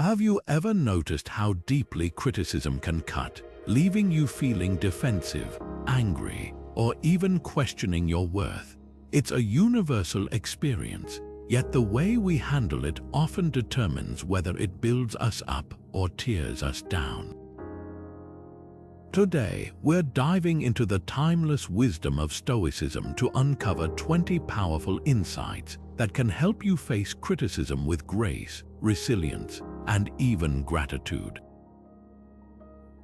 Have you ever noticed how deeply criticism can cut, leaving you feeling defensive, angry, or even questioning your worth? It's a universal experience, yet the way we handle it often determines whether it builds us up or tears us down. Today, we're diving into the timeless wisdom of Stoicism to uncover 20 powerful insights that can help you face criticism with grace, resilience, and even gratitude.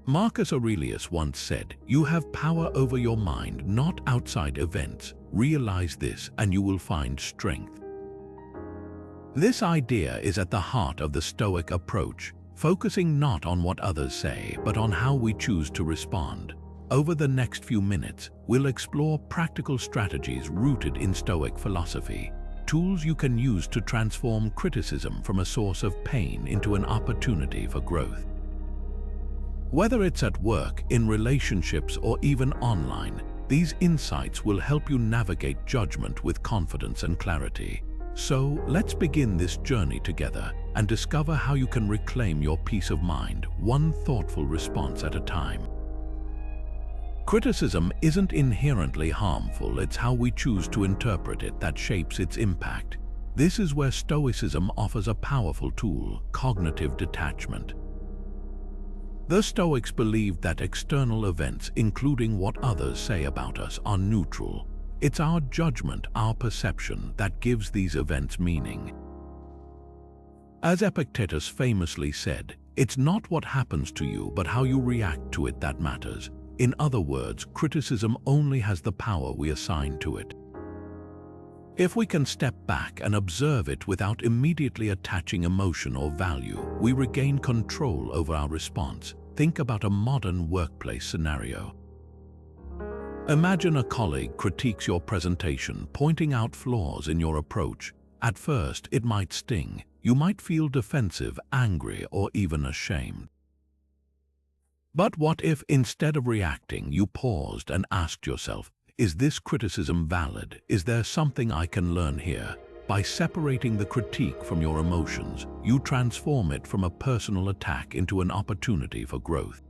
Marcus Aurelius once said, "You have power over your mind, not outside events. Realize this and you will find strength." This idea is at the heart of the Stoic approach, focusing not on what others say, but on how we choose to respond. Over the next few minutes, we'll explore practical strategies rooted in Stoic philosophy, tools you can use to transform criticism from a source of pain into an opportunity for growth. Whether it's at work, in relationships, or even online, these insights will help you navigate judgment with confidence and clarity. So, let's begin this journey together and discover how you can reclaim your peace of mind, one thoughtful response at a time. Criticism isn't inherently harmful, it's how we choose to interpret it that shapes its impact. This is where Stoicism offers a powerful tool, cognitive detachment. The Stoics believed that external events, including what others say about us, are neutral. It's our judgment, our perception, that gives these events meaning. As Epictetus famously said, "It's not what happens to you, but how you react to it that matters." In other words, criticism only has the power we assign to it. If we can step back and observe it without immediately attaching emotion or value, we regain control over our response. Think about a modern workplace scenario. Imagine a colleague critiques your presentation, pointing out flaws in your approach. At first, it might sting. You might feel defensive, angry, or even ashamed. But what if, instead of reacting, you paused and asked yourself, is this criticism valid? Is there something I can learn here? By separating the critique from your emotions, you transform it from a personal attack into an opportunity for growth.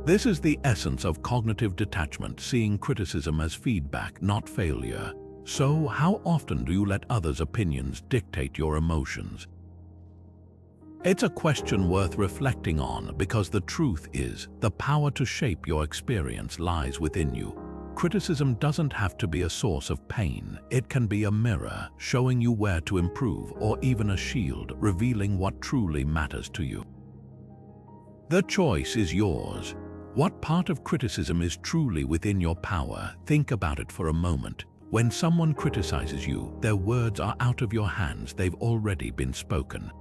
This is the essence of cognitive detachment, seeing criticism as feedback, not failure. So, how often do you let others' opinions dictate your emotions? It's a question worth reflecting on, because the truth is, the power to shape your experience lies within you. Criticism doesn't have to be a source of pain. It can be a mirror, showing you where to improve, or even a shield, revealing what truly matters to you. The choice is yours. What part of criticism is truly within your power? Think about it for a moment. When someone criticizes you, their words are out of your hands. They've already been spoken.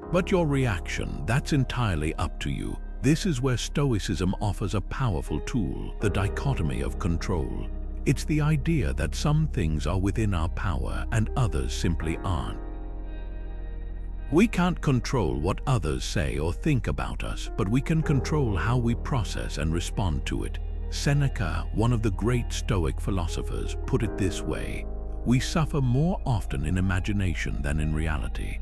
But your reaction, that's entirely up to you. This is where Stoicism offers a powerful tool, the dichotomy of control. It's the idea that some things are within our power and others simply aren't. We can't control what others say or think about us, but we can control how we process and respond to it. Seneca, one of the great Stoic philosophers, put it this way: "We suffer more often in imagination than in reality."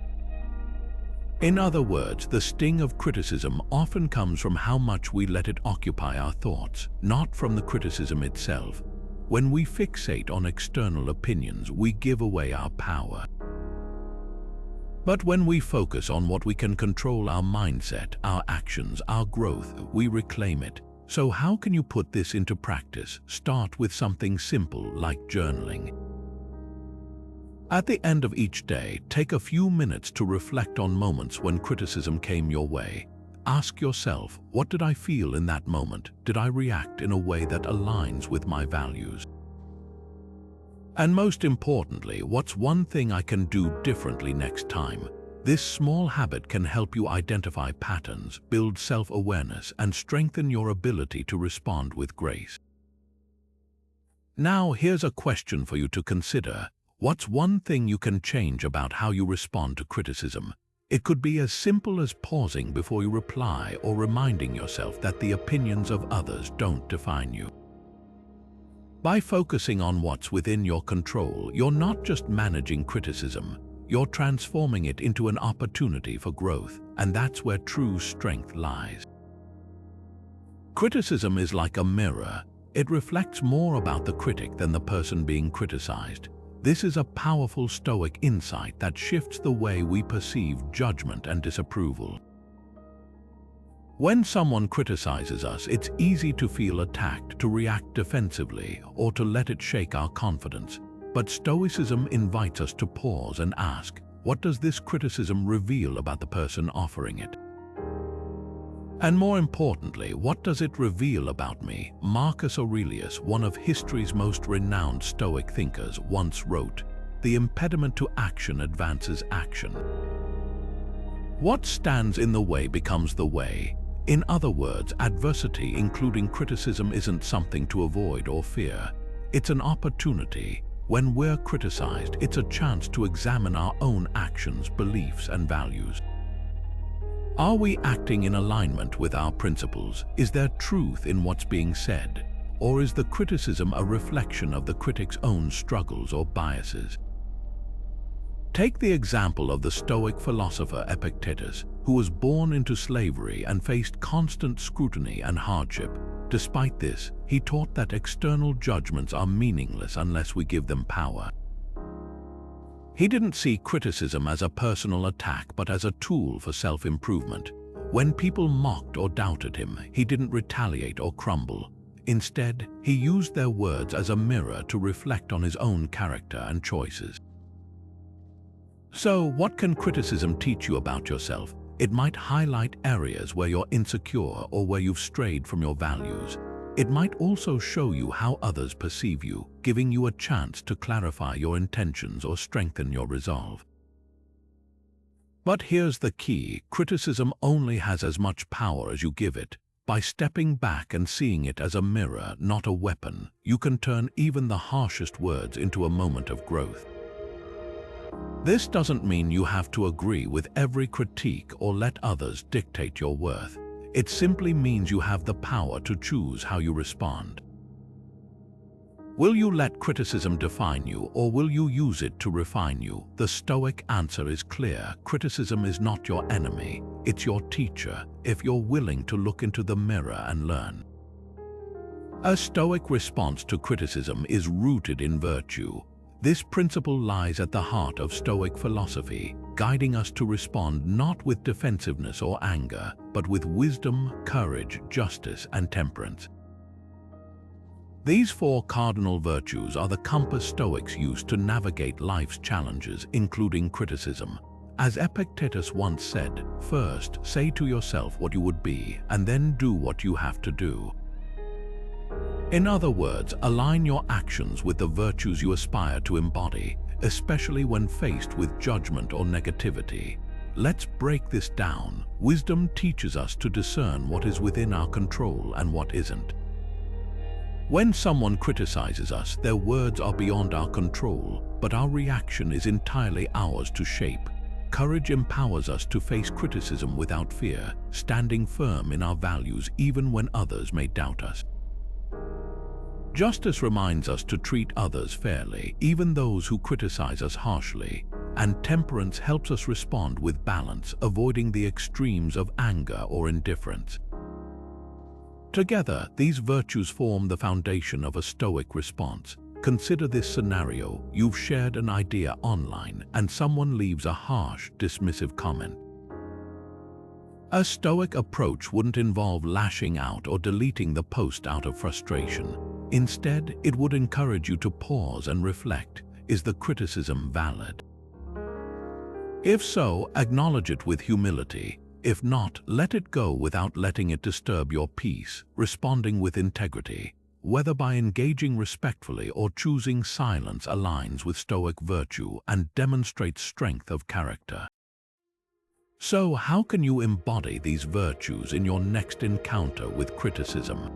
In other words, the sting of criticism often comes from how much we let it occupy our thoughts, not from the criticism itself. When we fixate on external opinions, we give away our power. But when we focus on what we can control, our mindset, our actions, our growth, we reclaim it. So how can you put this into practice? Start with something simple like journaling. At the end of each day, take a few minutes to reflect on moments when criticism came your way. Ask yourself, what did I feel in that moment? Did I react in a way that aligns with my values? And most importantly, what's one thing I can do differently next time? This small habit can help you identify patterns, build self-awareness, and strengthen your ability to respond with grace. Now, here's a question for you to consider. What's one thing you can change about how you respond to criticism? It could be as simple as pausing before you reply or reminding yourself that the opinions of others don't define you. By focusing on what's within your control, you're not just managing criticism, you're transforming it into an opportunity for growth, and that's where true strength lies. Criticism is like a mirror. It reflects more about the critic than the person being criticized. This is a powerful Stoic insight that shifts the way we perceive judgment and disapproval. When someone criticizes us, it's easy to feel attacked, to react defensively, or to let it shake our confidence. But Stoicism invites us to pause and ask, what does this criticism reveal about the person offering it? And more importantly, what does it reveal about me? Marcus Aurelius, one of history's most renowned Stoic thinkers, once wrote, "The impediment to action advances action. What stands in the way becomes the way." In other words, adversity, including criticism, isn't something to avoid or fear. It's an opportunity. When we're criticized, it's a chance to examine our own actions, beliefs, and values. Are we acting in alignment with our principles? Is there truth in what's being said? Or is the criticism a reflection of the critic's own struggles or biases? Take the example of the Stoic philosopher Epictetus, who was born into slavery and faced constant scrutiny and hardship. Despite this, he taught that external judgments are meaningless unless we give them power. He didn't see criticism as a personal attack, but as a tool for self-improvement. When people mocked or doubted him, he didn't retaliate or crumble. Instead, he used their words as a mirror to reflect on his own character and choices. So, what can criticism teach you about yourself? It might highlight areas where you're insecure or where you've strayed from your values. It might also show you how others perceive you, giving you a chance to clarify your intentions or strengthen your resolve. But here's the key: criticism only has as much power as you give it. By stepping back and seeing it as a mirror, not a weapon, you can turn even the harshest words into a moment of growth. This doesn't mean you have to agree with every critique or let others dictate your worth. It simply means you have the power to choose how you respond. Will you let criticism define you, or will you use it to refine you? The Stoic answer is clear. Criticism is not your enemy, it's your teacher, if you're willing to look into the mirror and learn. A Stoic response to criticism is rooted in virtue. This principle lies at the heart of Stoic philosophy, guiding us to respond not with defensiveness or anger, but with wisdom, courage, justice, and temperance. These four cardinal virtues are the compass Stoics use to navigate life's challenges, including criticism. As Epictetus once said, "First, say to yourself what you would be, and then do what you have to do." In other words, align your actions with the virtues you aspire to embody, especially when faced with judgment or negativity. Let's break this down. Wisdom teaches us to discern what is within our control and what isn't. When someone criticizes us, their words are beyond our control, but our reaction is entirely ours to shape. Courage empowers us to face criticism without fear, standing firm in our values even when others may doubt us. Justice reminds us to treat others fairly, even those who criticize us harshly, and temperance helps us respond with balance, avoiding the extremes of anger or indifference. Together, these virtues form the foundation of a Stoic response. Consider this scenario: you've shared an idea online, and someone leaves a harsh, dismissive comment. A Stoic approach wouldn't involve lashing out or deleting the post out of frustration. Instead, it would encourage you to pause and reflect. Is the criticism valid? If so, acknowledge it with humility. If not, let it go without letting it disturb your peace, responding with integrity. Whether by engaging respectfully or choosing silence aligns with Stoic virtue and demonstrates strength of character. So, how can you embody these virtues in your next encounter with criticism?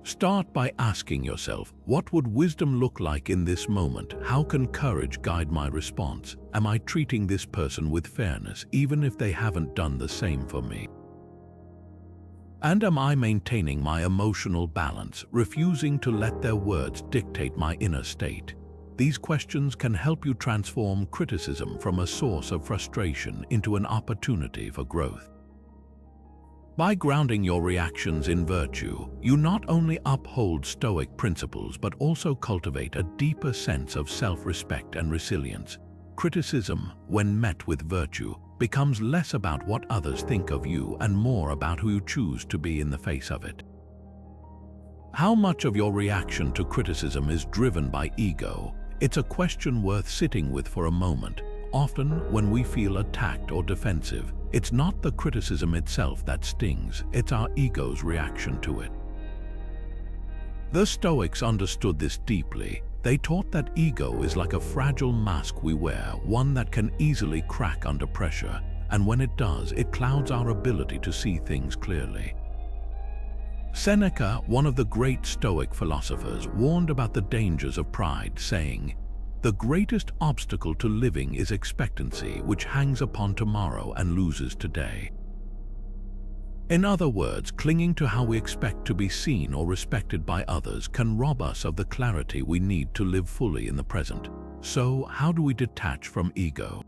Start by asking yourself, what would wisdom look like in this moment? How can courage guide my response? Am I treating this person with fairness, even if they haven't done the same for me? And am I maintaining my emotional balance, refusing to let their words dictate my inner state? these questions can help you transform criticism from a source of frustration into an opportunity for growth. By grounding your reactions in virtue, you not only uphold Stoic principles but also cultivate a deeper sense of self-respect and resilience. Criticism, when met with virtue, becomes less about what others think of you and more about who you choose to be in the face of it. How much of your reaction to criticism is driven by ego? It's a question worth sitting with for a moment. Often, when we feel attacked or defensive, it's not the criticism itself that stings, it's our ego's reaction to it. The Stoics understood this deeply. They taught that ego is like a fragile mask we wear, one that can easily crack under pressure, and when it does, it clouds our ability to see things clearly. Seneca, one of the great Stoic philosophers, warned about the dangers of pride, saying, "The greatest obstacle to living is expectancy, which hangs upon tomorrow and loses today." In other words, clinging to how we expect to be seen or respected by others can rob us of the clarity we need to live fully in the present. So, how do we detach from ego?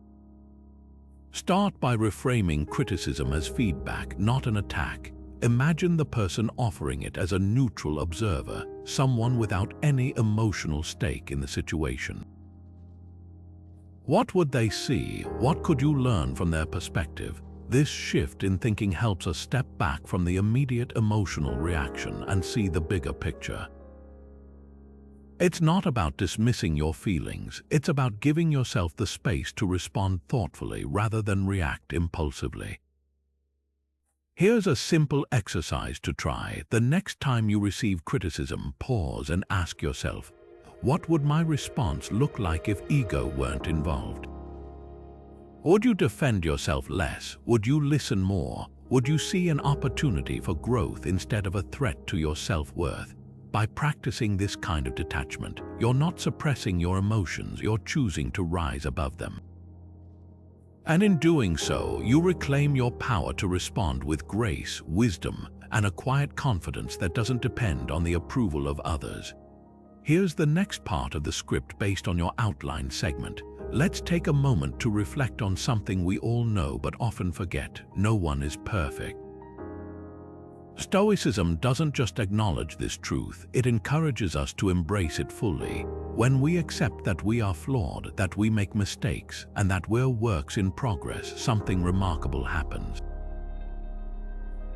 Start by reframing criticism as feedback, not an attack. Imagine the person offering it as a neutral observer, someone without any emotional stake in the situation. What would they see? What could you learn from their perspective? This shift in thinking helps us step back from the immediate emotional reaction and see the bigger picture. It's not about dismissing your feelings, it's about giving yourself the space to respond thoughtfully rather than react impulsively. Here's a simple exercise to try. The next time you receive criticism, pause and ask yourself, what would my response look like if ego weren't involved? Would you defend yourself less? Would you listen more? Would you see an opportunity for growth instead of a threat to your self-worth? By practicing this kind of detachment, you're not suppressing your emotions, you're choosing to rise above them. And in doing so, you reclaim your power to respond with grace, wisdom, and a quiet confidence that doesn't depend on the approval of others. Here's the next part of the script based on your outline segment. Let's take a moment to reflect on something we all know but often forget. No one is perfect. Stoicism doesn't just acknowledge this truth, it encourages us to embrace it fully. When we accept that we are flawed, that we make mistakes, and that we're works in progress, something remarkable happens.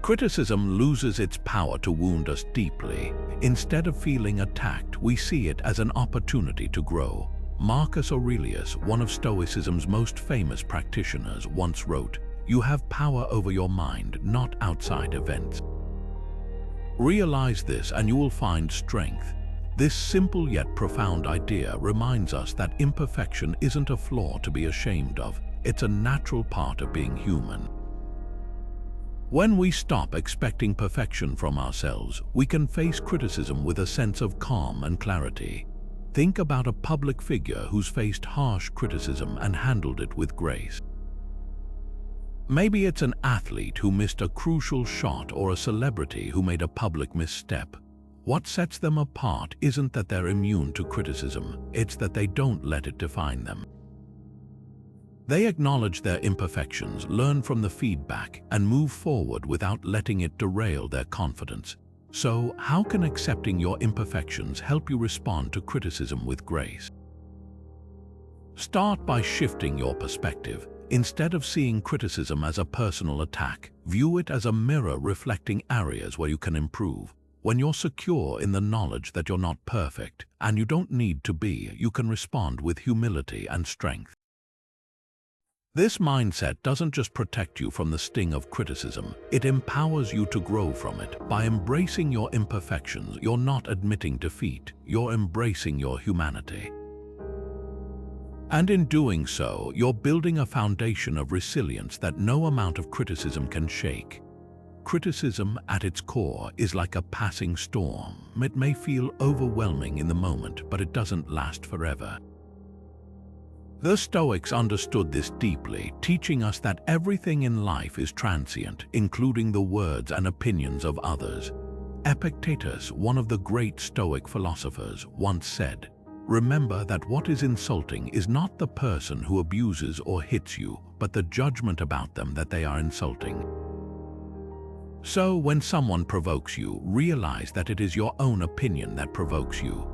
Criticism loses its power to wound us deeply. Instead of feeling attacked, we see it as an opportunity to grow. Marcus Aurelius, one of Stoicism's most famous practitioners, once wrote, "You have power over your mind, not outside events." Realize this and you will find strength. This simple yet profound idea reminds us that imperfection isn't a flaw to be ashamed of, it's a natural part of being human. When we stop expecting perfection from ourselves, we can face criticism with a sense of calm and clarity. Think about a public figure who's faced harsh criticism and handled it with grace. Maybe it's an athlete who missed a crucial shot or a celebrity who made a public misstep. What sets them apart isn't that they're immune to criticism, it's that they don't let it define them. They acknowledge their imperfections, learn from the feedback, and move forward without letting it derail their confidence. So, how can accepting your imperfections help you respond to criticism with grace? Start by shifting your perspective. Instead of seeing criticism as a personal attack, view it as a mirror reflecting areas where you can improve. When you're secure in the knowledge that you're not perfect, and you don't need to be, you can respond with humility and strength. This mindset doesn't just protect you from the sting of criticism, it empowers you to grow from it. By embracing your imperfections, you're not admitting defeat, you're embracing your humanity. And in doing so, you're building a foundation of resilience that no amount of criticism can shake. Criticism, at its core, is like a passing storm. It may feel overwhelming in the moment, but it doesn't last forever. The Stoics understood this deeply, teaching us that everything in life is transient, including the words and opinions of others. Epictetus, one of the great Stoic philosophers, once said, Remember that what is insulting is not the person who abuses or hits you, but the judgment about them that they are insulting. So, when someone provokes you, realize that it is your own opinion that provokes you.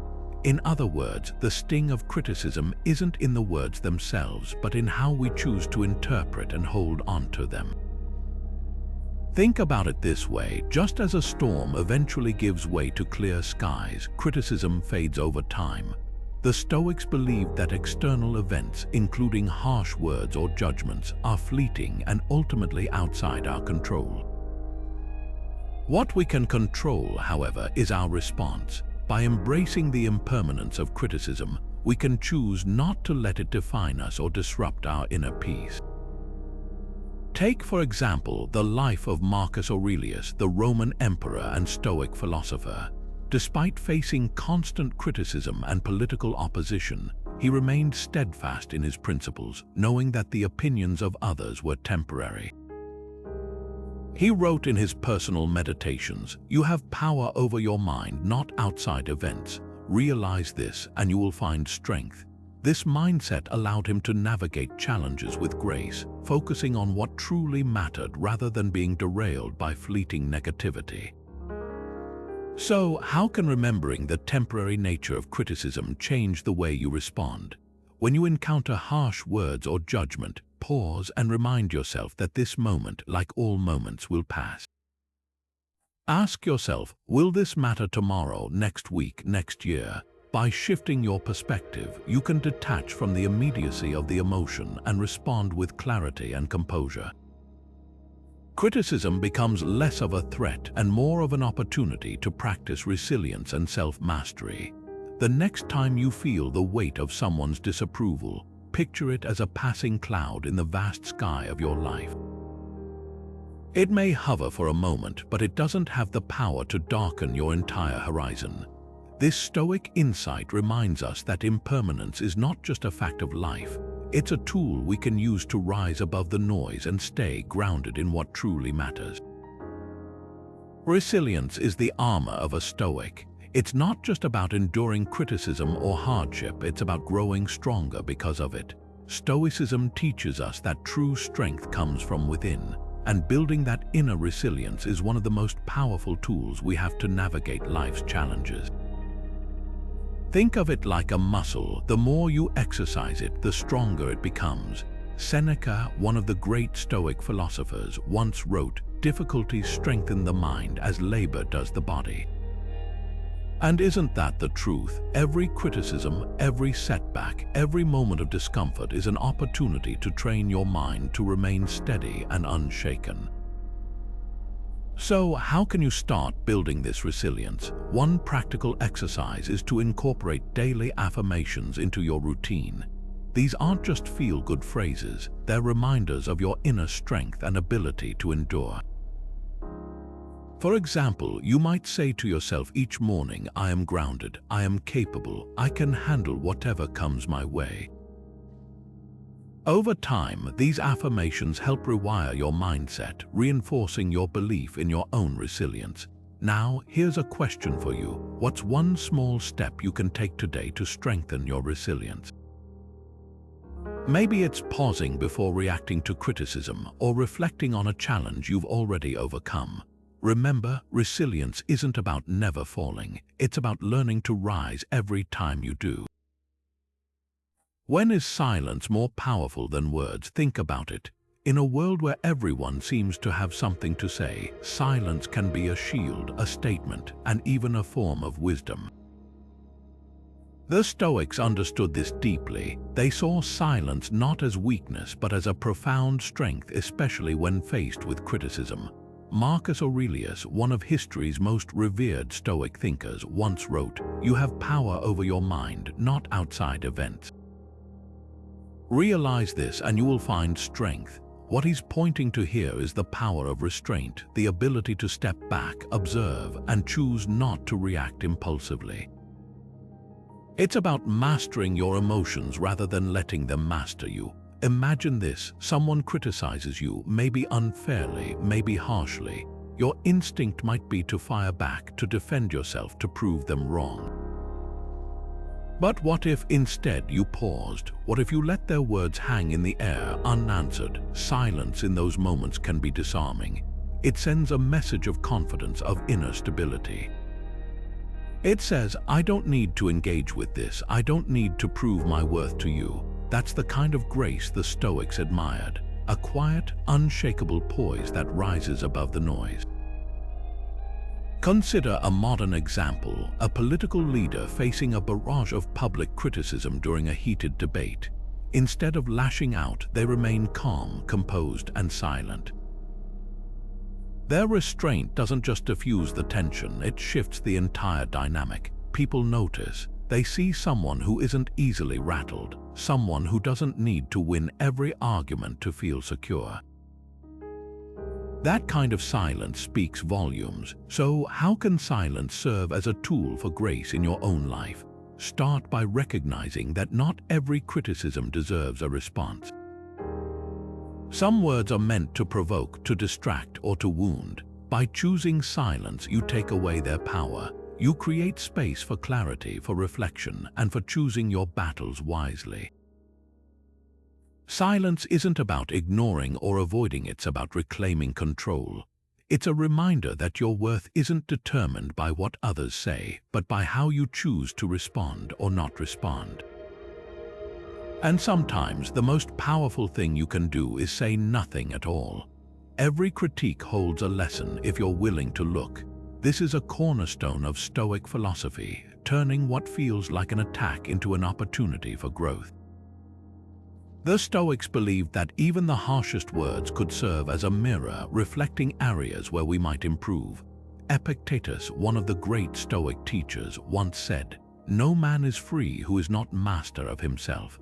In other words, the sting of criticism isn't in the words themselves, but in how we choose to interpret and hold on to them. Think about it this way: just as a storm eventually gives way to clear skies, criticism fades over time. The Stoics believed that external events, including harsh words or judgments, are fleeting and ultimately outside our control. What we can control, however, is our response. By embracing the impermanence of criticism, we can choose not to let it define us or disrupt our inner peace. Take, for example, the life of Marcus Aurelius, the Roman emperor and Stoic philosopher. Despite facing constant criticism and political opposition, he remained steadfast in his principles, knowing that the opinions of others were temporary. He wrote in his personal meditations, "You have power over your mind, not outside events. Realize this and you will find strength." This mindset allowed him to navigate challenges with grace, focusing on what truly mattered rather than being derailed by fleeting negativity. So, how can remembering the temporary nature of criticism change the way you respond? When you encounter harsh words or judgment, pause and remind yourself that this moment, like all moments, will pass. Ask yourself, will this matter tomorrow, next week, next year? By shifting your perspective, you can detach from the immediacy of the emotion and respond with clarity and composure. Criticism becomes less of a threat and more of an opportunity to practice resilience and self-mastery. The next time you feel the weight of someone's disapproval, picture it as a passing cloud in the vast sky of your life. It may hover for a moment, but it doesn't have the power to darken your entire horizon. This Stoic insight reminds us that impermanence is not just a fact of life. It's a tool we can use to rise above the noise and stay grounded in what truly matters. Resilience is the armor of a Stoic. It's not just about enduring criticism or hardship, it's about growing stronger because of it. Stoicism teaches us that true strength comes from within, and building that inner resilience is one of the most powerful tools we have to navigate life's challenges. Think of it like a muscle. The more you exercise it, the stronger it becomes. Seneca, one of the great Stoic philosophers, once wrote, "Difficulties strengthen the mind as labor does the body." And isn't that the truth? Every criticism, every setback, every moment of discomfort is an opportunity to train your mind to remain steady and unshaken. So, how can you start building this resilience? One practical exercise is to incorporate daily affirmations into your routine. These aren't just feel-good phrases, they're reminders of your inner strength and ability to endure. For example, you might say to yourself each morning, "I am grounded, I am capable, I can handle whatever comes my way." Over time, these affirmations help rewire your mindset, reinforcing your belief in your own resilience. Now, here's a question for you. What's one small step you can take today to strengthen your resilience? Maybe it's pausing before reacting to criticism or reflecting on a challenge you've already overcome. Remember, resilience isn't about never falling. It's about learning to rise every time you do. When is silence more powerful than words? Think about it. In a world where everyone seems to have something to say, silence can be a shield, a statement, and even a form of wisdom. The Stoics understood this deeply. They saw silence not as weakness but as a profound strength, especially when faced with criticism. Marcus Aurelius, one of history's most revered Stoic thinkers, once wrote, "You have power over your mind, not outside events." Realize this and you will find strength. What he's pointing to here is the power of restraint, the ability to step back, observe, and choose not to react impulsively. It's about mastering your emotions rather than letting them master you. Imagine this: someone criticizes you, maybe unfairly, maybe harshly. Your instinct might be to fire back, to defend yourself, to prove them wrong. But what if instead you paused? What if you let their words hang in the air unanswered? Silence in those moments can be disarming. It sends a message of confidence, of inner stability. It says, I don't need to engage with this. I don't need to prove my worth to you. That's the kind of grace the Stoics admired. A quiet, unshakable poise that rises above the noise. Consider a modern example, a political leader facing a barrage of public criticism during a heated debate. Instead of lashing out, they remain calm, composed, and silent. Their restraint doesn't just diffuse the tension, it shifts the entire dynamic. People notice. They see someone who isn't easily rattled, someone who doesn't need to win every argument to feel secure. That kind of silence speaks volumes. So how can silence serve as a tool for grace in your own life? Start by recognizing that not every criticism deserves a response. Some words are meant to provoke, to distract, or to wound. By choosing silence, you take away their power. You create space for clarity, for reflection, and for choosing your battles wisely. Silence isn't about ignoring or avoiding, it's about reclaiming control. It's a reminder that your worth isn't determined by what others say, but by how you choose to respond or not respond. And sometimes the most powerful thing you can do is say nothing at all. Every critique holds a lesson if you're willing to look. This is a cornerstone of Stoic philosophy, turning what feels like an attack into an opportunity for growth. The Stoics believed that even the harshest words could serve as a mirror, reflecting areas where we might improve. Epictetus, one of the great Stoic teachers, once said, "No man is free who is not master of himself."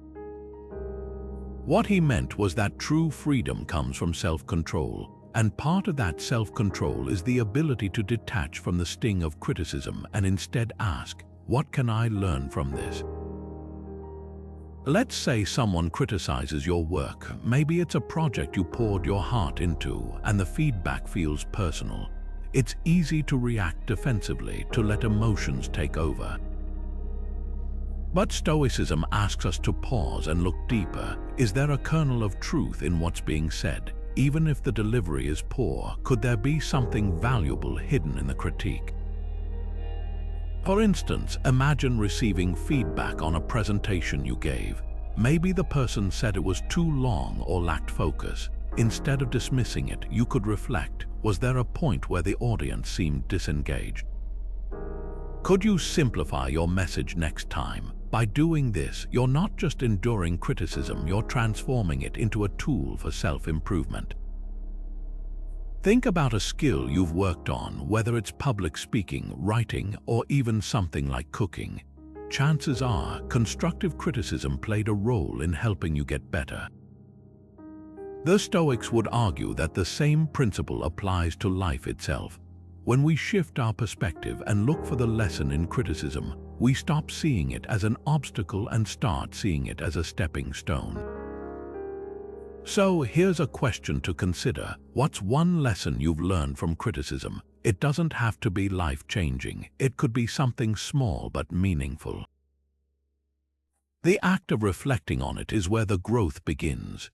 What he meant was that true freedom comes from self-control, and part of that self-control is the ability to detach from the sting of criticism and instead ask, what can I learn from this? Let's say someone criticizes your work. Maybe it's a project you poured your heart into and the feedback feels personal. It's easy to react defensively, to let emotions take over. But Stoicism asks us to pause and look deeper. Is there a kernel of truth in what's being said? Even if the delivery is poor, could there be something valuable hidden in the critique? For instance, imagine receiving feedback on a presentation you gave. Maybe the person said it was too long or lacked focus. Instead of dismissing it, you could reflect, was there a point where the audience seemed disengaged? Could you simplify your message next time? By doing this, you're not just enduring criticism, you're transforming it into a tool for self-improvement. Think about a skill you've worked on, whether it's public speaking, writing, or even something like cooking. Chances are, constructive criticism played a role in helping you get better. The Stoics would argue that the same principle applies to life itself. When we shift our perspective and look for the lesson in criticism, we stop seeing it as an obstacle and start seeing it as a stepping stone. So here's a question to consider. What's one lesson you've learned from criticism? It doesn't have to be life-changing. It could be something small but meaningful. The act of reflecting on it is where the growth begins.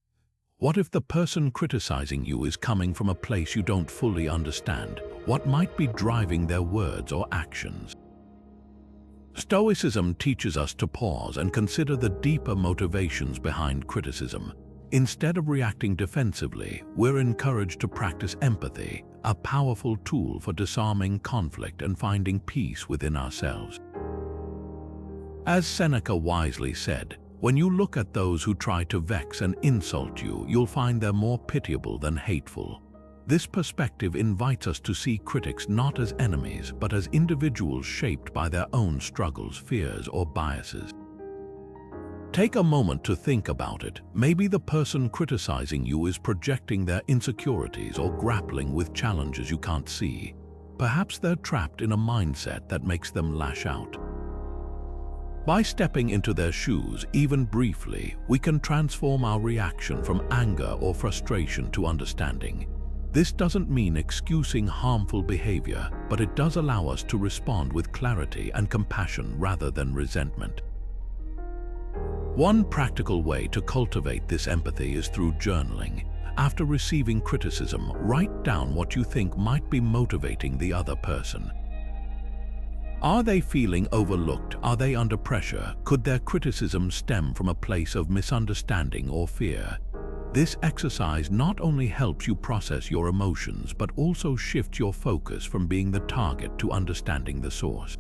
What if the person criticizing you is coming from a place you don't fully understand? What might be driving their words or actions? Stoicism teaches us to pause and consider the deeper motivations behind criticism. Instead of reacting defensively, we're encouraged to practice empathy, a powerful tool for disarming conflict and finding peace within ourselves. As Seneca wisely said, when you look at those who try to vex and insult you, you'll find they're more pitiable than hateful. This perspective invites us to see critics not as enemies, but as individuals shaped by their own struggles, fears, or biases. Take a moment to think about it. Maybe the person criticizing you is projecting their insecurities or grappling with challenges you can't see. Perhaps they're trapped in a mindset that makes them lash out. By stepping into their shoes, even briefly, we can transform our reaction from anger or frustration to understanding. This doesn't mean excusing harmful behavior, but it does allow us to respond with clarity and compassion rather than resentment. One practical way to cultivate this empathy is through journaling. After receiving criticism, write down what you think might be motivating the other person. Are they feeling overlooked? Are they under pressure? Could their criticism stem from a place of misunderstanding or fear? This exercise not only helps you process your emotions, but also shifts your focus from being the target to understanding the source.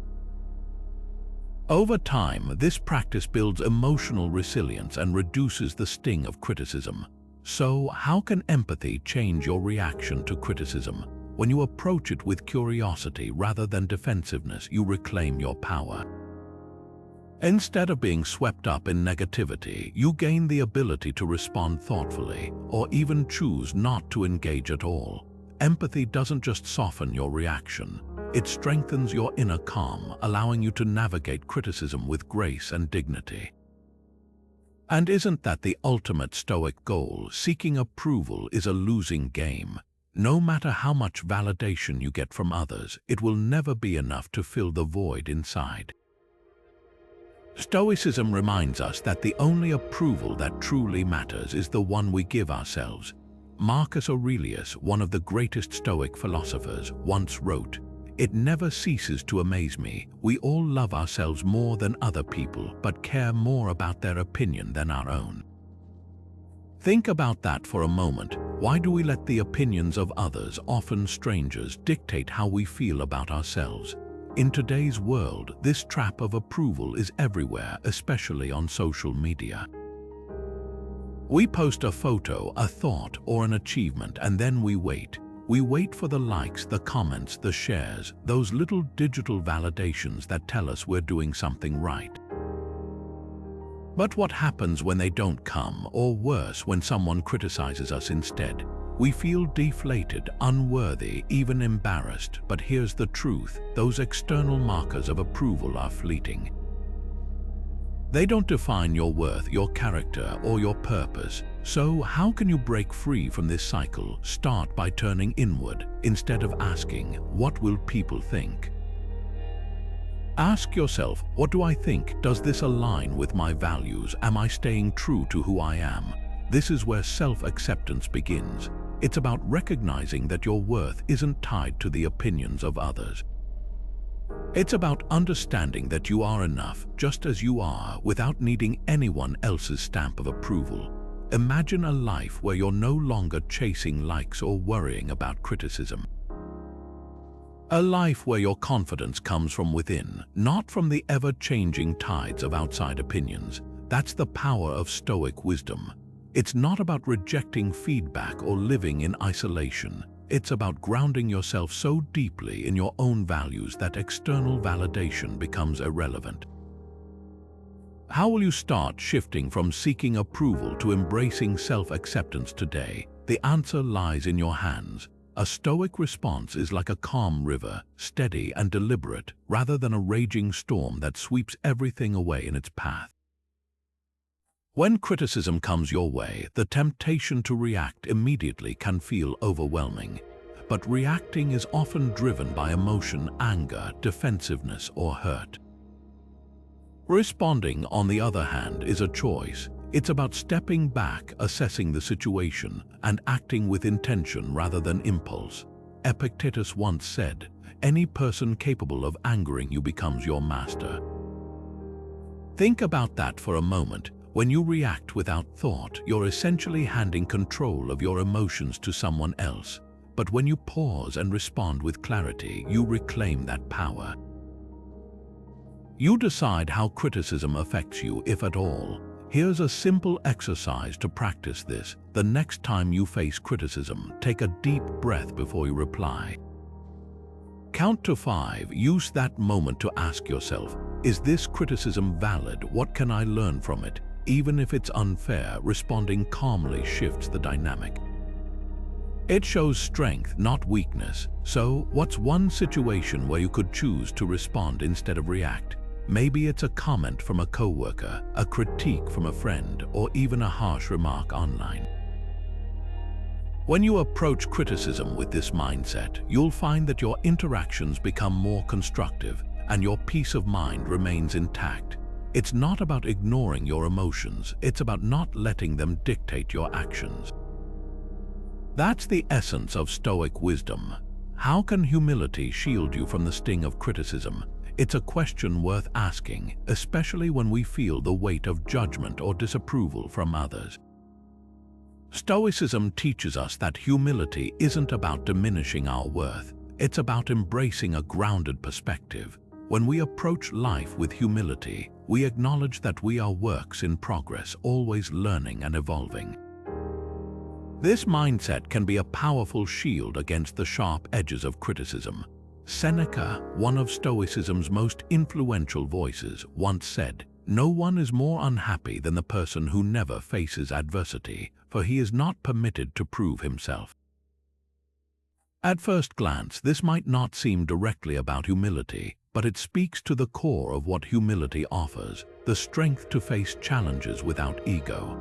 Over time, this practice builds emotional resilience and reduces the sting of criticism. So, how can empathy change your reaction to criticism? When you approach it with curiosity rather than defensiveness, you reclaim your power. Instead of being swept up in negativity, you gain the ability to respond thoughtfully, or even choose not to engage at all. Empathy doesn't just soften your reaction, it strengthens your inner calm, allowing you to navigate criticism with grace and dignity. And isn't that the ultimate Stoic goal? Seeking approval is a losing game. No matter how much validation you get from others, it will never be enough to fill the void inside. Stoicism reminds us that the only approval that truly matters is the one we give ourselves. Marcus Aurelius, one of the greatest Stoic philosophers, once wrote, "It never ceases to amaze me. We all love ourselves more than other people, but care more about their opinion than our own." Think about that for a moment. Why do we let the opinions of others, often strangers, dictate how we feel about ourselves? In today's world, this trap of approval is everywhere, especially on social media. We post a photo, a thought, or an achievement, and then we wait. We wait for the likes, the comments, the shares, those little digital validations that tell us we're doing something right. But what happens when they don't come, or worse, when someone criticizes us instead? We feel deflated, unworthy, even embarrassed. But here's the truth: those external markers of approval are fleeting. They don't define your worth, your character, or your purpose. So how can you break free from this cycle? Start by turning inward. Instead of asking, "What will people think?" ask yourself, "What do I think? Does this align with my values? Am I staying true to who I am?" This is where self-acceptance begins. It's about recognizing that your worth isn't tied to the opinions of others. It's about understanding that you are enough, just as you are, without needing anyone else's stamp of approval. Imagine a life where you're no longer chasing likes or worrying about criticism. A life where your confidence comes from within, not from the ever-changing tides of outside opinions. That's the power of Stoic wisdom. It's not about rejecting feedback or living in isolation. It's about grounding yourself so deeply in your own values that external validation becomes irrelevant. How will you start shifting from seeking approval to embracing self-acceptance today? The answer lies in your hands. A Stoic response is like a calm river, steady and deliberate, rather than a raging storm that sweeps everything away in its path. When criticism comes your way, the temptation to react immediately can feel overwhelming. But reacting is often driven by emotion, anger, defensiveness, or hurt. Responding, on the other hand, is a choice. It's about stepping back, assessing the situation, and acting with intention rather than impulse. Epictetus once said, "Any person capable of angering you becomes your master." Think about that for a moment. When you react without thought, you're essentially handing control of your emotions to someone else. But when you pause and respond with clarity, you reclaim that power. You decide how criticism affects you, if at all. Here's a simple exercise to practice this. The next time you face criticism, take a deep breath before you reply. Count to 5. Use that moment to ask yourself, is this criticism valid? What can I learn from it? Even if it's unfair, responding calmly shifts the dynamic. It shows strength, not weakness. So, what's one situation where you could choose to respond instead of react? Maybe it's a comment from a coworker, a critique from a friend, or even a harsh remark online. When you approach criticism with this mindset, you'll find that your interactions become more constructive and your peace of mind remains intact. It's not about ignoring your emotions, it's about not letting them dictate your actions. That's the essence of Stoic wisdom. How can humility shield you from the sting of criticism? It's a question worth asking, especially when we feel the weight of judgment or disapproval from others. Stoicism teaches us that humility isn't about diminishing our worth, it's about embracing a grounded perspective. When we approach life with humility, we acknowledge that we are works in progress, always learning and evolving. This mindset can be a powerful shield against the sharp edges of criticism. Seneca, one of Stoicism's most influential voices, once said, "No one is more unhappy than the person who never faces adversity, for he is not permitted to prove himself." At first glance, this might not seem directly about humility, but it speaks to the core of what humility offers, the strength to face challenges without ego.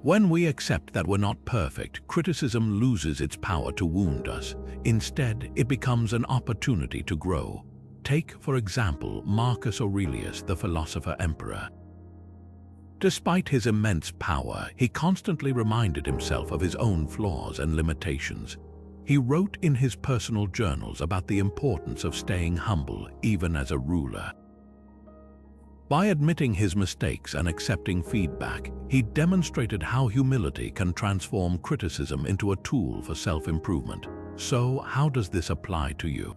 When we accept that we're not perfect, criticism loses its power to wound us. Instead, it becomes an opportunity to grow. Take, for example, Marcus Aurelius, the philosopher emperor. Despite his immense power, he constantly reminded himself of his own flaws and limitations. He wrote in his personal journals about the importance of staying humble, even as a ruler. By admitting his mistakes and accepting feedback, he demonstrated how humility can transform criticism into a tool for self-improvement. So, how does this apply to you?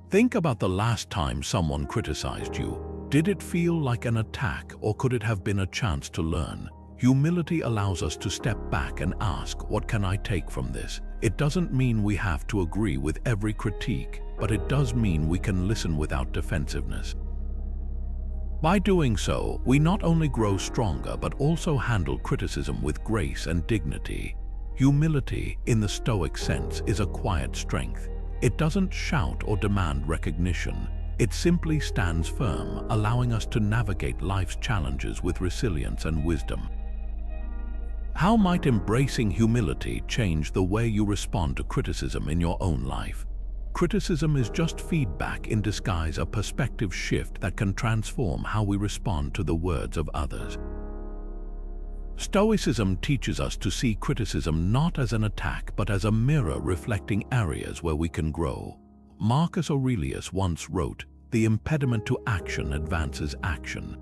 Think about the last time someone criticized you. Did it feel like an attack, or could it have been a chance to learn? Humility allows us to step back and ask, what can I take from this? It doesn't mean we have to agree with every critique, but it does mean we can listen without defensiveness. By doing so, we not only grow stronger but also handle criticism with grace and dignity. Humility, in the Stoic sense, is a quiet strength. It doesn't shout or demand recognition. It simply stands firm, allowing us to navigate life's challenges with resilience and wisdom. How might embracing humility change the way you respond to criticism in your own life? Criticism is just feedback in disguise, a perspective shift that can transform how we respond to the words of others. Stoicism teaches us to see criticism not as an attack but as a mirror reflecting areas where we can grow. Marcus Aurelius once wrote, "The impediment to action advances action."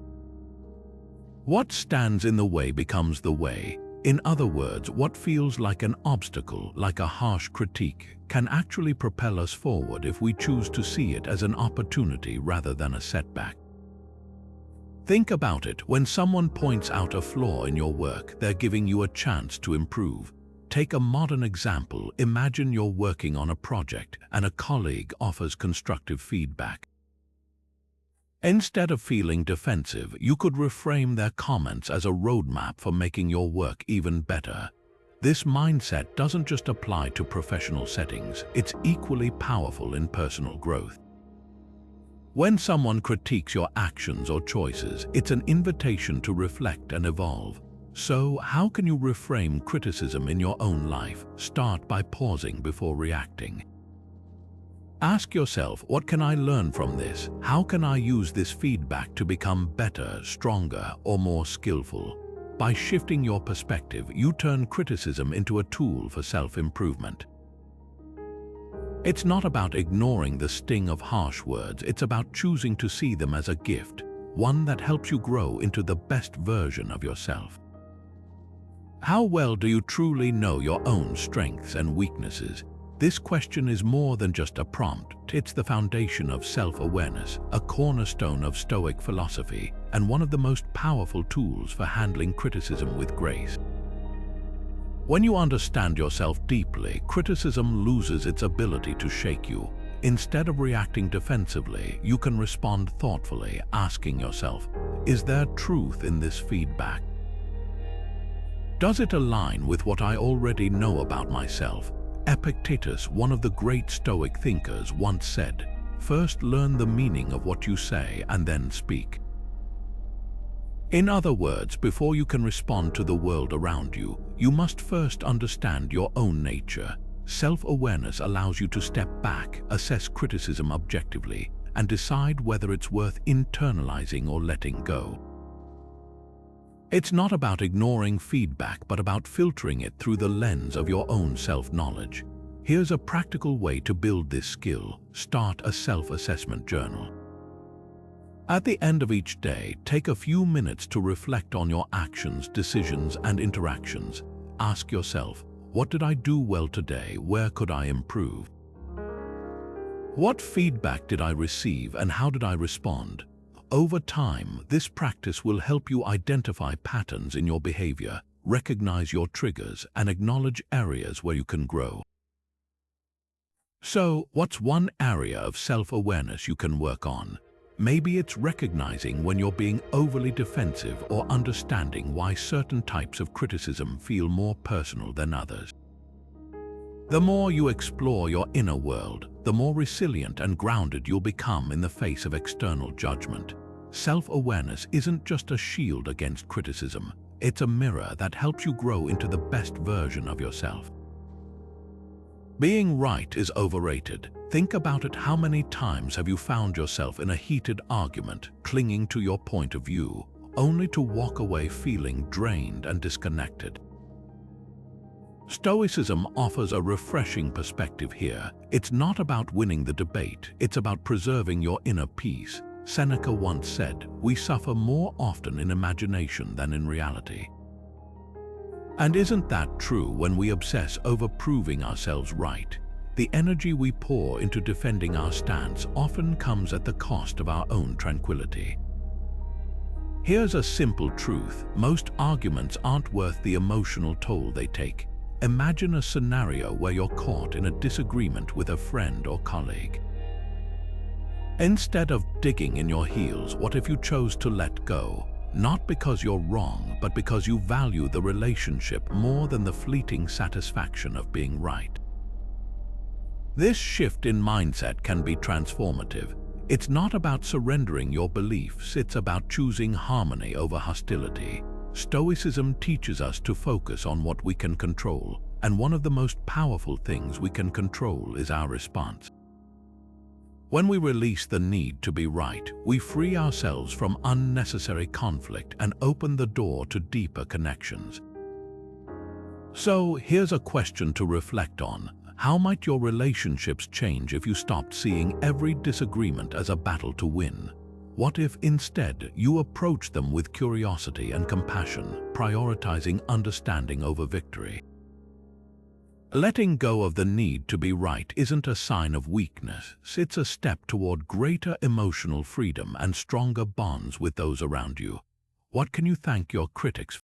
What stands in the way becomes the way. In other words, what feels like an obstacle, like a harsh critique, can actually propel us forward if we choose to see it as an opportunity rather than a setback. Think about it. When someone points out a flaw in your work, they're giving you a chance to improve. Take a modern example. Imagine you're working on a project and a colleague offers constructive feedback. Instead of feeling defensive, you could reframe their comments as a roadmap for making your work even better. This mindset doesn't just apply to professional settings, it's equally powerful in personal growth. When someone critiques your actions or choices, it's an invitation to reflect and evolve. So, how can you reframe criticism in your own life? Start by pausing before reacting. Ask yourself, what can I learn from this? How can I use this feedback to become better, stronger, or more skillful? By shifting your perspective, you turn criticism into a tool for self-improvement. It's not about ignoring the sting of harsh words, it's about choosing to see them as a gift, one that helps you grow into the best version of yourself. How well do you truly know your own strengths and weaknesses? This question is more than just a prompt. It's the foundation of self-awareness, a cornerstone of Stoic philosophy, and one of the most powerful tools for handling criticism with grace. When you understand yourself deeply, criticism loses its ability to shake you. Instead of reacting defensively, you can respond thoughtfully, asking yourself, is there truth in this feedback? Does it align with what I already know about myself? Epictetus, one of the great Stoic thinkers, once said, "First learn the meaning of what you say and then speak." In other words, before you can respond to the world around you, you must first understand your own nature. Self-awareness allows you to step back, assess criticism objectively, and decide whether it's worth internalizing or letting go. It's not about ignoring feedback, but about filtering it through the lens of your own self-knowledge. Here's a practical way to build this skill. Start a self-assessment journal. At the end of each day, take a few minutes to reflect on your actions, decisions, and interactions. Ask yourself, what did I do well today? Where could I improve? What feedback did I receive and how did I respond? Over time, this practice will help you identify patterns in your behavior, recognize your triggers, and acknowledge areas where you can grow. So, what's one area of self-awareness you can work on? Maybe it's recognizing when you're being overly defensive or understanding why certain types of criticism feel more personal than others. The more you explore your inner world, the more resilient and grounded you'll become in the face of external judgment. Self-awareness isn't just a shield against criticism, it's a mirror that helps you grow into the best version of yourself. Being right is overrated. Think about it. How many times have you found yourself in a heated argument, clinging to your point of view, only to walk away feeling drained and disconnected? Stoicism offers a refreshing perspective here. It's not about winning the debate, it's about preserving your inner peace. Seneca once said, "We suffer more often in imagination than in reality." And isn't that true when we obsess over proving ourselves right? The energy we pour into defending our stance often comes at the cost of our own tranquility. Here's a simple truth: most arguments aren't worth the emotional toll they take. Imagine a scenario where you're caught in a disagreement with a friend or colleague. Instead of digging in your heels, what if you chose to let go? Not because you're wrong, but because you value the relationship more than the fleeting satisfaction of being right. This shift in mindset can be transformative. It's not about surrendering your beliefs, it's about choosing harmony over hostility. Stoicism teaches us to focus on what we can control, and one of the most powerful things we can control is our response. When we release the need to be right, we free ourselves from unnecessary conflict and open the door to deeper connections. So, here's a question to reflect on. How might your relationships change if you stopped seeing every disagreement as a battle to win? What if instead you approach them with curiosity and compassion, prioritizing understanding over victory? Letting go of the need to be right isn't a sign of weakness, it's a step toward greater emotional freedom and stronger bonds with those around you. What can you thank your critics for?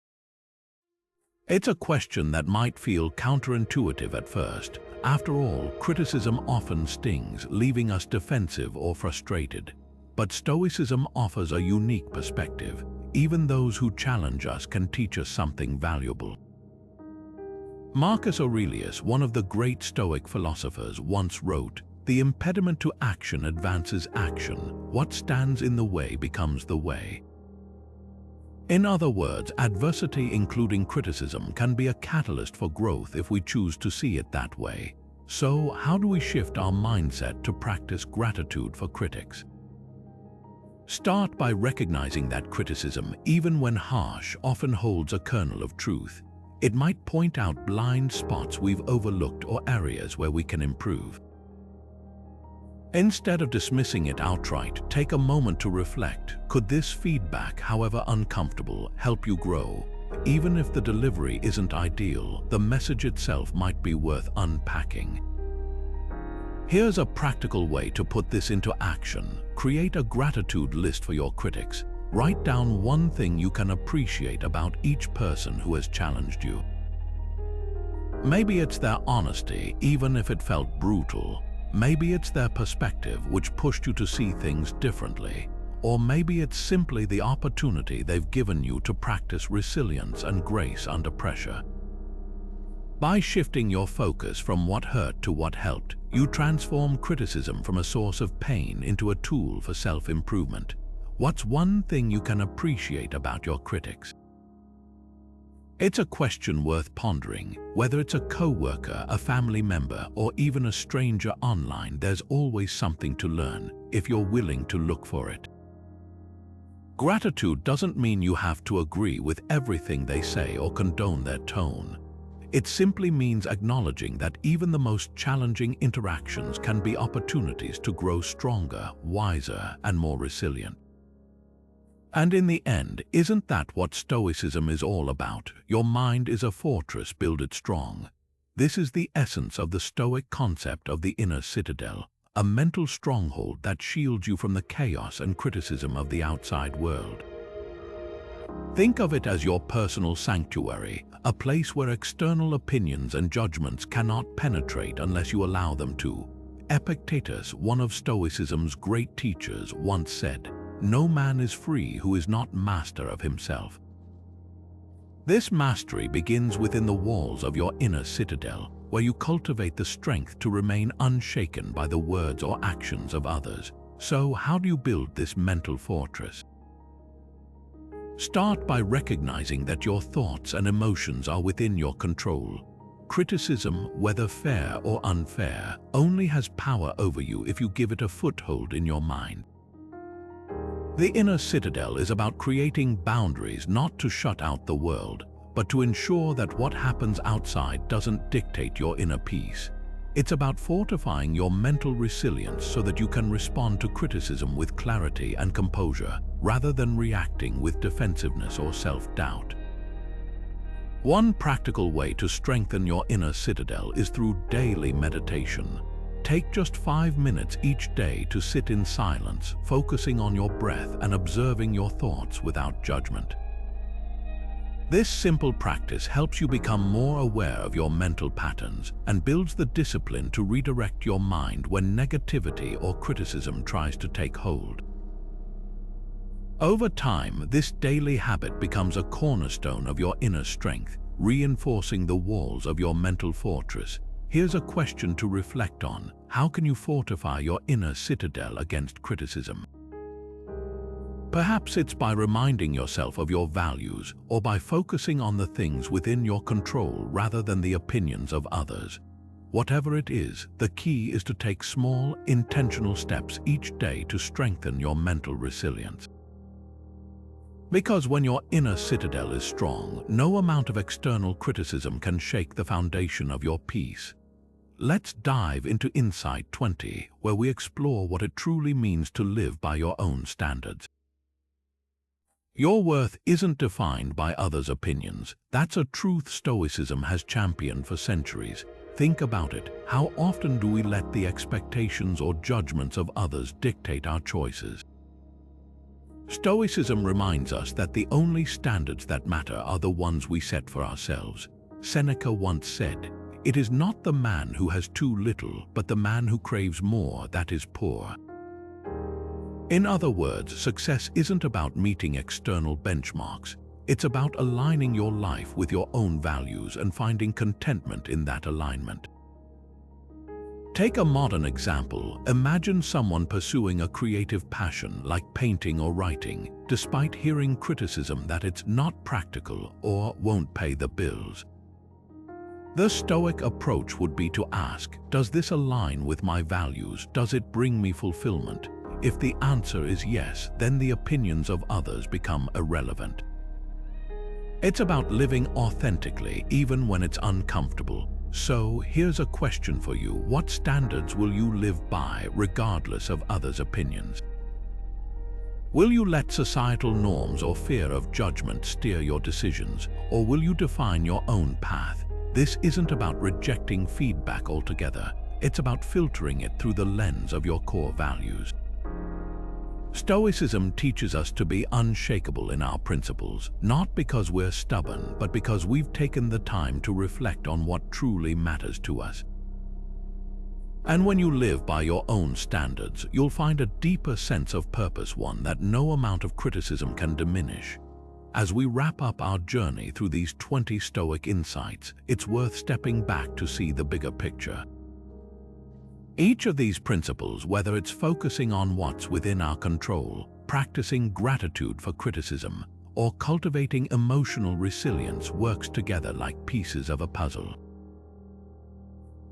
It's a question that might feel counterintuitive at first. After all, criticism often stings, leaving us defensive or frustrated. But Stoicism offers a unique perspective. Even those who challenge us can teach us something valuable. Marcus Aurelius, one of the great Stoic philosophers, once wrote, "The impediment to action advances action. What stands in the way becomes the way." In other words, adversity, including criticism, can be a catalyst for growth if we choose to see it that way. So, how do we shift our mindset to practice gratitude for critics? Start by recognizing that criticism, even when harsh, often holds a kernel of truth. It might point out blind spots we've overlooked or areas where we can improve. Instead of dismissing it outright, take a moment to reflect. Could this feedback, however uncomfortable, help you grow? Even if the delivery isn't ideal, the message itself might be worth unpacking. Here's a practical way to put this into action. Create a gratitude list for your critics. Write down one thing you can appreciate about each person who has challenged you. Maybe it's their honesty, even if it felt brutal. Maybe it's their perspective, which pushed you to see things differently. Or maybe it's simply the opportunity they've given you to practice resilience and grace under pressure. By shifting your focus from what hurt to what helped, you transform criticism from a source of pain into a tool for self-improvement. What's one thing you can appreciate about your critics? It's a question worth pondering. Whether it's a coworker, a family member, or even a stranger online, there's always something to learn if you're willing to look for it. Gratitude doesn't mean you have to agree with everything they say or condone their tone. It simply means acknowledging that even the most challenging interactions can be opportunities to grow stronger, wiser, and more resilient. And in the end, isn't that what Stoicism is all about? Your mind is a fortress, build it strong. This is the essence of the Stoic concept of the Inner Citadel, a mental stronghold that shields you from the chaos and criticism of the outside world. Think of it as your personal sanctuary, a place where external opinions and judgments cannot penetrate unless you allow them to. Epictetus, one of Stoicism's great teachers, once said, "No man is free who is not master of himself." This mastery begins within the walls of your inner citadel, where you cultivate the strength to remain unshaken by the words or actions of others. So, how do you build this mental fortress? Start by recognizing that your thoughts and emotions are within your control. Criticism, whether fair or unfair, only has power over you if you give it a foothold in your mind. The Inner Citadel is about creating boundaries not to shut out the world, but to ensure that what happens outside doesn't dictate your inner peace. It's about fortifying your mental resilience so that you can respond to criticism with clarity and composure, rather than reacting with defensiveness or self-doubt. One practical way to strengthen your inner citadel is through daily meditation. Take just 5 minutes each day to sit in silence, focusing on your breath and observing your thoughts without judgment. This simple practice helps you become more aware of your mental patterns and builds the discipline to redirect your mind when negativity or criticism tries to take hold. Over time, this daily habit becomes a cornerstone of your inner strength, reinforcing the walls of your mental fortress. Here's a question to reflect on. How can you fortify your inner citadel against criticism? Perhaps it's by reminding yourself of your values or by focusing on the things within your control rather than the opinions of others. Whatever it is, the key is to take small, intentional steps each day to strengthen your mental resilience. Because when your inner citadel is strong, no amount of external criticism can shake the foundation of your peace. Let's dive into Insight 20, where we explore what it truly means to live by your own standards. Your worth isn't defined by others' opinions. That's a truth Stoicism has championed for centuries. Think about it. How often do we let the expectations or judgments of others dictate our choices? Stoicism reminds us that the only standards that matter are the ones we set for ourselves. Seneca once said, "It is not the man who has too little, but the man who craves more that is poor." In other words, success isn't about meeting external benchmarks. It's about aligning your life with your own values and finding contentment in that alignment. Take a modern example. Imagine someone pursuing a creative passion like painting or writing, despite hearing criticism that it's not practical or won't pay the bills. The Stoic approach would be to ask, does this align with my values? Does it bring me fulfillment? If the answer is yes, then the opinions of others become irrelevant. It's about living authentically, even when it's uncomfortable. So, here's a question for you. What standards will you live by, regardless of others' opinions? Will you let societal norms or fear of judgment steer your decisions, or will you define your own path? This isn't about rejecting feedback altogether. It's about filtering it through the lens of your core values. Stoicism teaches us to be unshakable in our principles, not because we're stubborn, but because we've taken the time to reflect on what truly matters to us. And when you live by your own standards, you'll find a deeper sense of purpose, one that no amount of criticism can diminish. As we wrap up our journey through these 20 Stoic insights, it's worth stepping back to see the bigger picture. Each of these principles, whether it's focusing on what's within our control, practicing gratitude for criticism, or cultivating emotional resilience works together like pieces of a puzzle.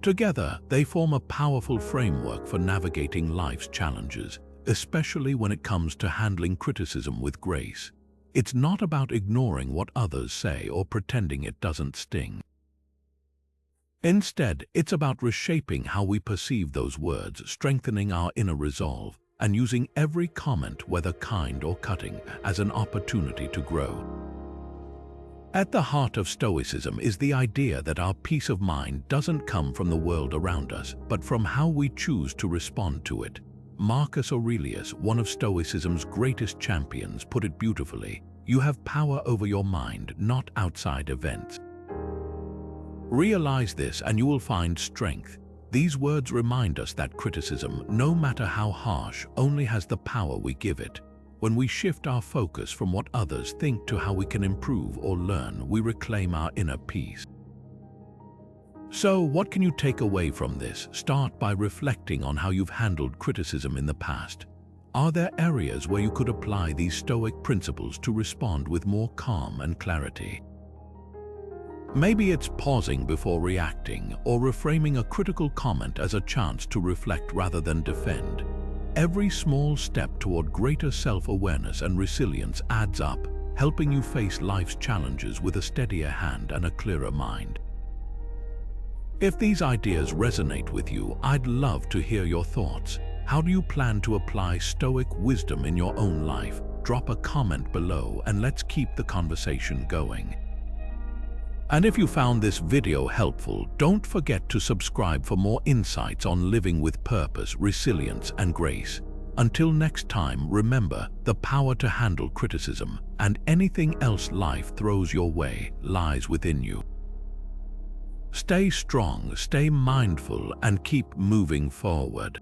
Together, they form a powerful framework for navigating life's challenges, especially when it comes to handling criticism with grace. It's not about ignoring what others say or pretending it doesn't sting. Instead, it's about reshaping how we perceive those words, strengthening our inner resolve, and using every comment, whether kind or cutting, as an opportunity to grow. At the heart of Stoicism is the idea that our peace of mind doesn't come from the world around us, but from how we choose to respond to it. Marcus Aurelius, one of Stoicism's greatest champions, put it beautifully: "You have power over your mind, not outside events." Realize this and you will find strength. These words remind us that criticism, no matter how harsh, only has the power we give it. When we shift our focus from what others think to how we can improve or learn, we reclaim our inner peace. So, what can you take away from this? Start by reflecting on how you've handled criticism in the past. Are there areas where you could apply these Stoic principles to respond with more calm and clarity? Maybe it's pausing before reacting, or reframing a critical comment as a chance to reflect rather than defend. Every small step toward greater self-awareness and resilience adds up, helping you face life's challenges with a steadier hand and a clearer mind. If these ideas resonate with you, I'd love to hear your thoughts. How do you plan to apply Stoic wisdom in your own life? Drop a comment below and let's keep the conversation going. And if you found this video helpful, don't forget to subscribe for more insights on living with purpose, resilience, and grace. Until next time, remember, the power to handle criticism and anything else life throws your way lies within you. Stay strong, stay mindful, and keep moving forward.